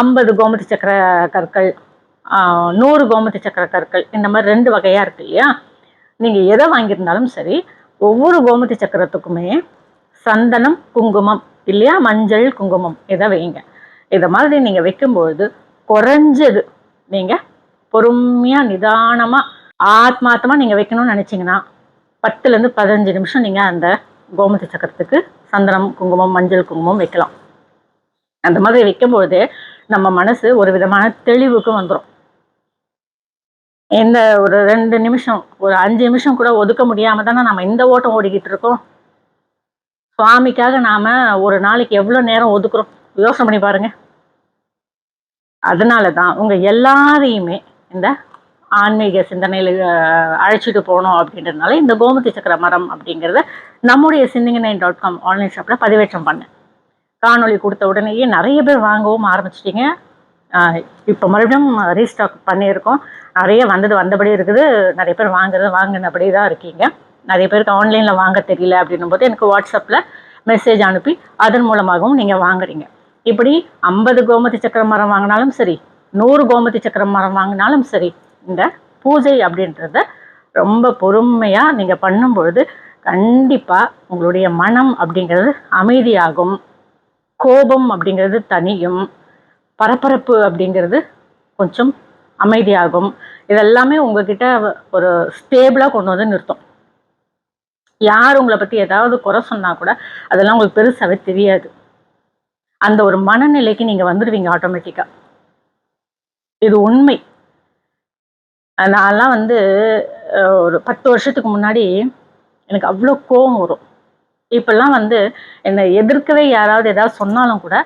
50 கோமதி சக்கர கற்கள், 100 கோமதி சக்கர கற்கள், இந்த மாதிரி 2 வகையா இருக்கு இல்லையா? நீங்க எதை வாங்கியிருந்தாலும் சரி, ஒவ்வொரு கோமதி சக்கரத்துக்குமே சந்தனம், குங்குமம் இல்லையா, மஞ்சள், குங்குமம் இதை வைங்க. இதை மாதிரி நீங்க வைக்கும்பொழுது குறைஞ்சது நீங்க பொறுமையா நிதானமா ஆத்மார்த்தமா நீங்க வைக்கணும்னு நினைச்சீங்கன்னா 10லேருந்து 15 நிமிஷம் நீங்க அந்த கோமதி சக்கரத்துக்கு சந்தனம், குங்குமம், மஞ்சள், குங்குமம் வைக்கலாம். அந்த மாதிரி வைக்கும்பொழுதே நம்ம மனசு ஒரு விதமான தெளிவுக்கு வந்துடும். இந்த ஒரு 2 நிமிஷம், ஒரு 5 நிமிஷம் கூட ஒதுக்க முடியாம தானே நம்ம இந்த ஓட்டம் ஓடிக்கிட்டு இருக்கோம். சுவாமிக்காக நாம ஒரு நாளைக்கு எவ்வளவு நேரம் ஒதுக்குறோம் யோசனை பண்ணி பாருங்க. அதனாலதான் உங்க எல்லாரையுமே இந்த ஆன்மீக சிந்தனையில அழைச்சிட்டு போகணும் அப்படின்றதுனால இந்த கோமதி சக்கர மரம் அப்படிங்கிறத நம்முடைய சிந்திங்கனை.com ஆன்லைன் ஷாப்ல பதிவேற்றம் பண்ணேன். காணொலி கொடுத்த உடனேயே நிறைய பேர் வாங்கவும் ஆரம்பிச்சிட்டிங்க. இப்போ மறுபடியும் ரீஸ்டாக் பண்ணியிருக்கோம். நிறைய வந்தபடி இருக்குது. நிறைய பேர் வாங்கினபடி தான் இருக்கீங்க. நிறைய பேருக்கு ஆன்லைனில் வாங்க தெரியல அப்படின்னும் போது எனக்கு வாட்ஸ்அப்பில் மெசேஜ் அனுப்பி அதன் மூலமாகவும் நீங்கள் வாங்குறீங்க. இப்படி 50 கோமதி சக்கர மரம் வாங்கினாலும் சரி, 100 கோமதி சக்கர மரம் வாங்கினாலும் சரி, இந்த பூஜை அப்படின்றத ரொம்ப பொறுமையாக நீங்கள் பண்ணும் பொழுது கண்டிப்பாக உங்களுடைய மனம் அப்படிங்கிறது அமைதியாகும், கோபம் அப்படிங்கிறது தனியும், பரபரப்பு அப்படிங்கிறது கொஞ்சம் அமைதியாகும். இதெல்லாமே உங்ககிட்ட ஒரு ஸ்டேபிளாக கொண்டு வந்து நிறுத்தும். யார் உங்களை பற்றி ஏதாவது குறை சொன்னா கூட அதெல்லாம் உங்களுக்கு பெருசாகவே தெரியாது. அந்த ஒரு மனநிலைக்கு நீங்கள் வந்துடுவீங்க ஆட்டோமேட்டிக்காக. இது உண்மை. நான்லாம் ஒரு 10 வருஷத்துக்கு முன்னாடி எனக்கு அவ்வளோ கோபம் வரும். இப்பெல்லாம் என்னை எதிர்க்கவே யாராவது ஏதாவது சொன்னாலும் கூட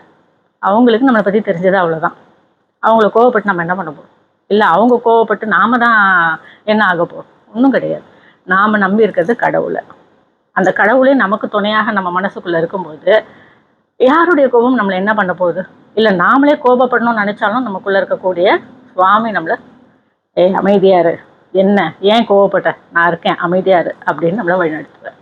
அவங்களுக்கு நம்மளை பற்றி தெரிஞ்சது அவ்வளோதான். அவங்கள கோவப்பட்டு நம்ம என்ன பண்ண போகிறோம்? இல்லை அவங்க கோவப்பட்டு நாம தான் என்ன ஆக போகிறோம்? ஒன்றும் கிடையாது. நாம் நம்பி இருக்கிறது கடவுளை. அந்த கடவுளே நமக்கு துணையாக நம்ம மனசுக்குள்ளே இருக்கும்போது யாருடைய கோபம் நம்மளை என்ன பண்ண போகுது? இல்லை நாமளே கோபப்படணும்னு நினச்சாலும் நமக்குள்ளே இருக்கக்கூடிய சுவாமி நம்மளை அமைதியாரு, என்ன ஏன் கோவப்பட்ட, நான் இருக்கேன் அமைதியாரு அப்படின்னு நம்மளை வழிநடத்துவேன்.